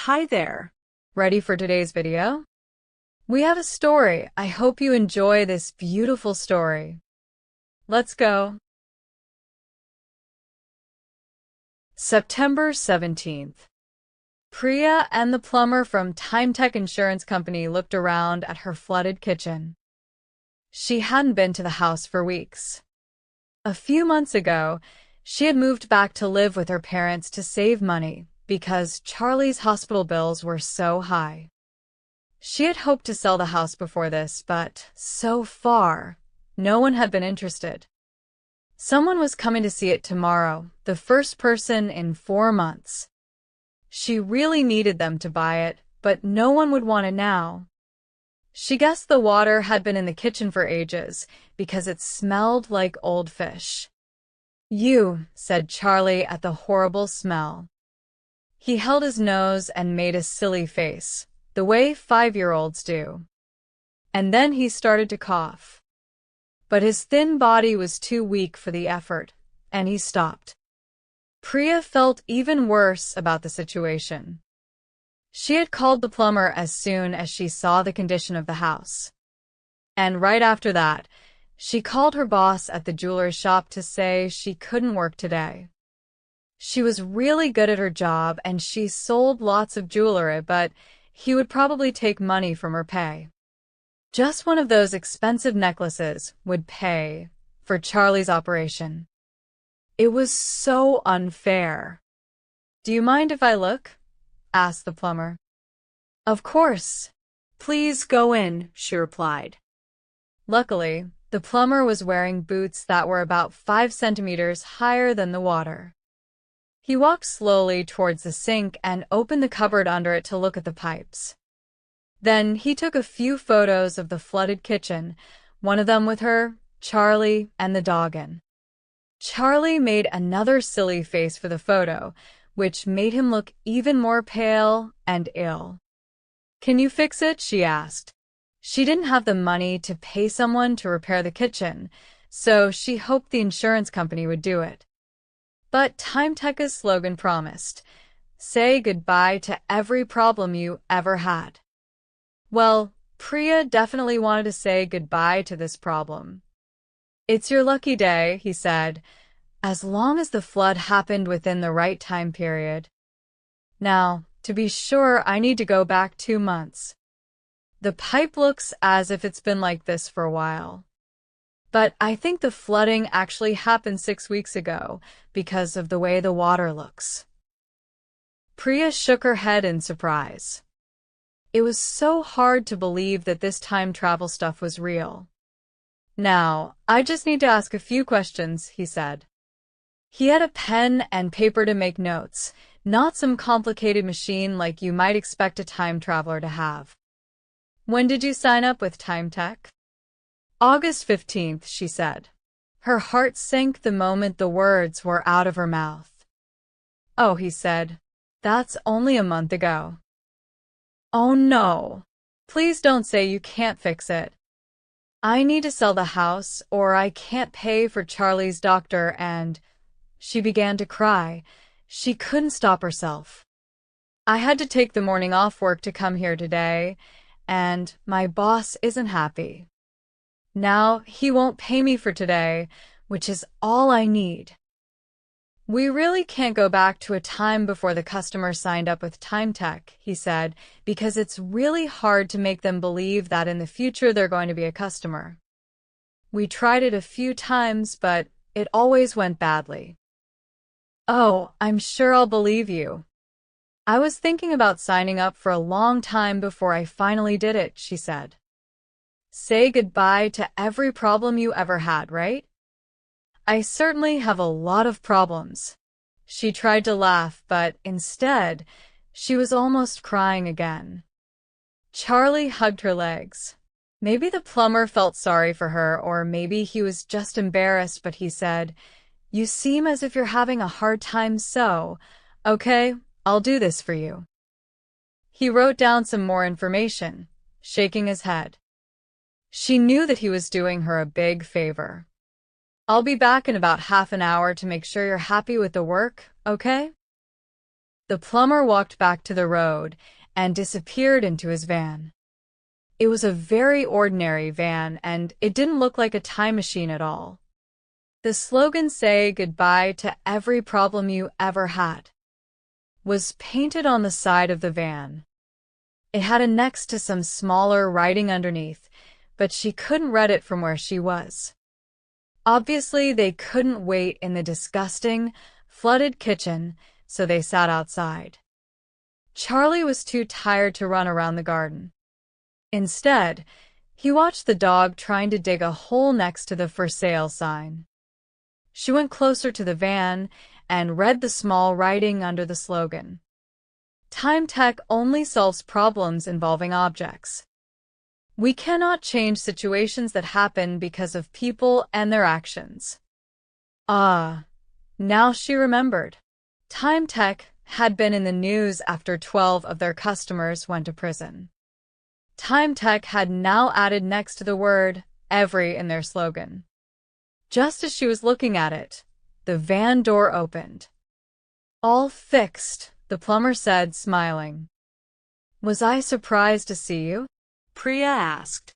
Hi there. Ready for today's video? We have a story. I hope you enjoy this beautiful story. Let's go. September 17th. Priya and the plumber from Tech Insurance Company looked around at her flooded kitchen. She hadn't been to the house for weeks. A few months ago, she had moved back to live with her parents to save money because Charlie's hospital bills were so high. She had hoped to sell the house before this, but so far, no one had been interested. Someone was coming to see it tomorrow, the first person in 4 months. She really needed them to buy it, but no one would want it now. She guessed the water had been in the kitchen for ages because it smelled like old fish. "You," said Charlie at the horrible smell. He held his nose and made a silly face, the way 5-year-olds do. And then he started to cough. But his thin body was too weak for the effort, and he stopped. Priya felt even worse about the situation. She had called the plumber as soon as she saw the condition of the house. And right after that, she called her boss at the jeweler's shop to say she couldn't work today. She was really good at her job and she sold lots of jewelry, but he would probably take money from her pay. Just one of those expensive necklaces would pay for Charlie's operation. It was so unfair. "Do you mind if I look?" asked the plumber. "Of course. Please go in," she replied. Luckily, the plumber was wearing boots that were about 5 centimeters higher than the water. He walked slowly towards the sink and opened the cupboard under it to look at the pipes. Then he took a few photos of the flooded kitchen, one of them with her, Charlie, and the dog in. Charlie made another silly face for the photo, which made him look even more pale and ill. "Can you fix it?" she asked. She didn't have the money to pay someone to repair the kitchen, so she hoped the insurance company would do it. But Tech's slogan promised, "Say goodbye to every problem you ever had." Well, Priya definitely wanted to say goodbye to this problem. "It's your lucky day," he said, "as long as the flood happened within the right time period. Now, to be sure, I need to go back 2 months. The pipe looks as if it's been like this for a while. But I think the flooding actually happened 6 weeks ago because of the way the water looks." Priya shook her head in surprise. It was so hard to believe that this time travel stuff was real. "Now, I just need to ask a few questions," he said. He had a pen and paper to make notes, not some complicated machine like you might expect a time traveler to have. "When did you sign up with Tech?" "August 15th, she said. Her heart sank the moment the words were out of her mouth. "Oh," he said, "that's only a month ago." "Oh no. Please don't say you can't fix it. I need to sell the house or I can't pay for Charlie's doctor and—" She began to cry. She couldn't stop herself. "I had to take the morning off work to come here today, and my boss isn't happy. Now he won't pay me for today, which is all I need. We really can't go back to a time before the customer signed up with Tech," he said, "because it's really hard to make them believe that in the future they're going to be a customer. We tried it a few times, but it always went badly." "Oh, I'm sure I'll believe you. I was thinking about signing up for a long time before I finally did it," she said. "Say goodbye to every problem you ever had, right?" "I certainly have a lot of problems." She tried to laugh, but instead, she was almost crying again. Charlie hugged her legs. Maybe the plumber felt sorry for her, or maybe he was just embarrassed, but he said, "You seem as if you're having a hard time, so, okay, I'll do this for you." He wrote down some more information, shaking his head. She knew that he was doing her a big favor. "I'll be back in about half an hour to make sure you're happy with the work, okay?" The plumber walked back to the road and disappeared into his van. It was a very ordinary van, and it didn't look like a time machine at all. The slogan, "Say goodbye to every problem you ever had," was painted on the side of the van. It had a next to some smaller writing underneath, but she couldn't read it from where she was. Obviously, they couldn't wait in the disgusting, flooded kitchen, so they sat outside. Charlie was too tired to run around the garden. Instead, he watched the dog trying to dig a hole next to the "for sale" sign. She went closer to the van and read the small writing under the slogan. Time Tech only solves problems involving objects. We cannot change situations that happen because of people and their actions. Ah, now she remembered. Time Tech had been in the news after 12 of their customers went to prison. Time Tech had now added next to the word "every" in their slogan. Just as she was looking at it, the van door opened. "All fixed," the plumber said, smiling. "Was I surprised to see you?" Priya asked.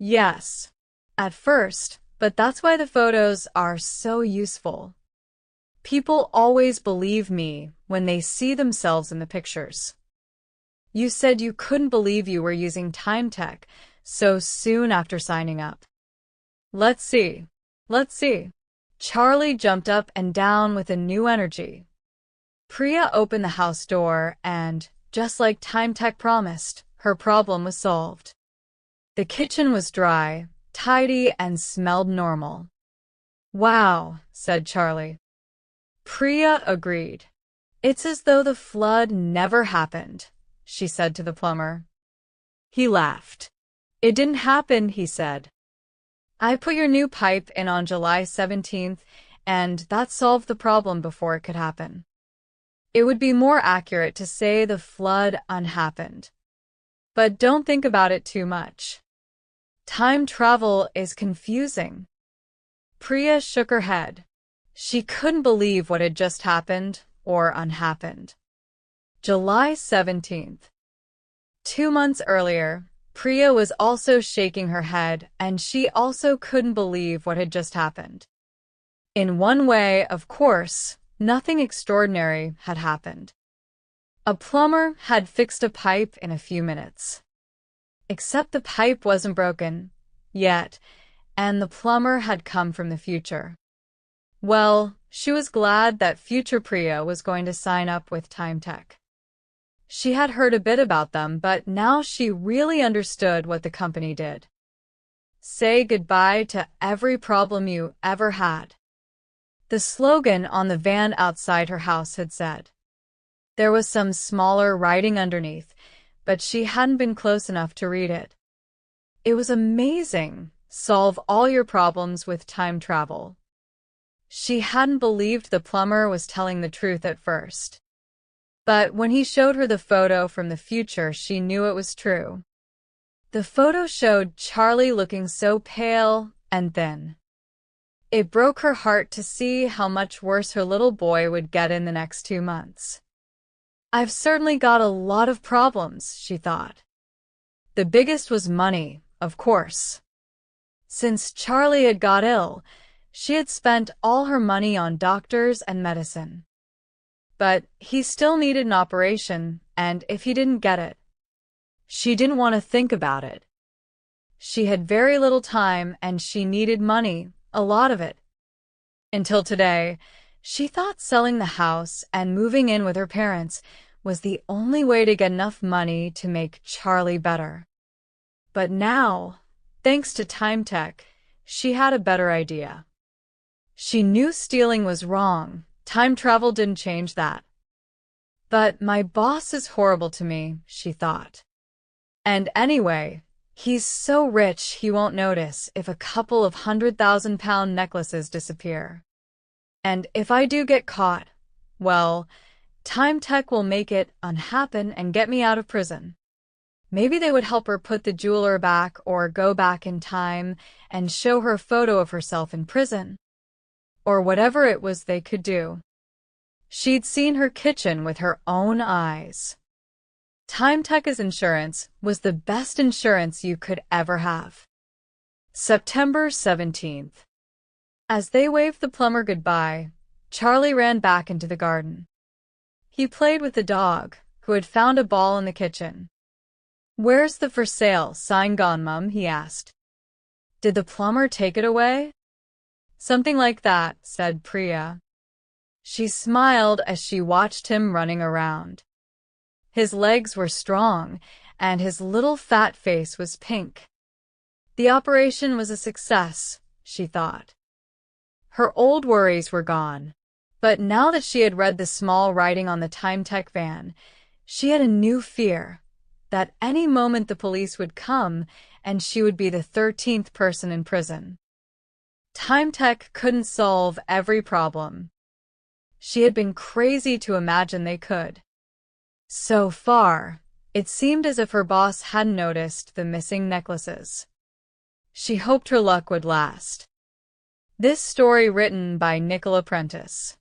"Yes, at first, but that's why the photos are so useful. People always believe me when they see themselves in the pictures. You said you couldn't believe you were using Time Tech so soon after signing up." Let's see. Charlie jumped up and down with a new energy. Priya opened the house door and, just like Time Tech promised, her problem was solved. The kitchen was dry, tidy, and smelled normal. "Wow," said Charlie. Priya agreed. "It's as though the flood never happened," she said to the plumber. He laughed. "It didn't happen," he said. "I put your new pipe in on July 17th, and that solved the problem before it could happen. It would be more accurate to say the flood unhappened. But don't think about it too much. Time travel is confusing." Priya shook her head. She couldn't believe what had just happened or unhappened. July 17th. 2 months earlier, Priya was also shaking her head, and she also couldn't believe what had just happened. In one way, of course, nothing extraordinary had happened. A plumber had fixed a pipe in a few minutes. Except the pipe wasn't broken yet, and the plumber had come from the future. Well, she was glad that future Priya was going to sign up with Time Tech. She had heard a bit about them, but now she really understood what the company did. Say goodbye to every problem you ever had. The slogan on the van outside her house had said. There was some smaller writing underneath, but she hadn't been close enough to read it. It was amazing. Solve all your problems with time travel. She hadn't believed the plumber was telling the truth at first. But when he showed her the photo from the future, she knew it was true. The photo showed Charlie looking so pale and thin. It broke her heart to see how much worse her little boy would get in the next 2 months. I've certainly got a lot of problems, she thought. The biggest was money, of course. Since Charlie had got ill, she had spent all her money on doctors and medicine. But he still needed an operation, and if he didn't get it, she didn't want to think about it. She had very little time, and she needed money, a lot of it. Until today, she thought selling the house and moving in with her parents was the only way to get enough money to make Charlie better. But now, thanks to Time Tech, she had a better idea. She knew stealing was wrong. Time travel didn't change that. But my boss is horrible to me, she thought. And anyway, he's so rich he won't notice if a couple of £100,000 necklaces disappear. And if I do get caught, well, Time Tech will make it unhappen and get me out of prison. Maybe they would help her put the jeweler back or go back in time and show her a photo of herself in prison. Or whatever it was they could do. She'd seen her kitchen with her own eyes. Timetucker's insurance was the best insurance you could ever have. September 17th. As they waved the plumber goodbye, Charlie ran back into the garden. He played with the dog, who had found a ball in the kitchen. "Where's the for sale sign gone, Mum?" he asked. "Did the plumber take it away?" "Something like that," said Priya. She smiled as she watched him running around. His legs were strong, and his little fat face was pink. The operation was a success, she thought. Her old worries were gone, but now that she had read the small writing on the Timetuck van, she had a new fear, that any moment the police would come and she would be the 13th person in prison. Timetuck couldn't solve every problem. She had been crazy to imagine they could. So far, it seemed as if her boss hadn't noticed the missing necklaces. She hoped her luck would last. This story written by Nicola Prentice.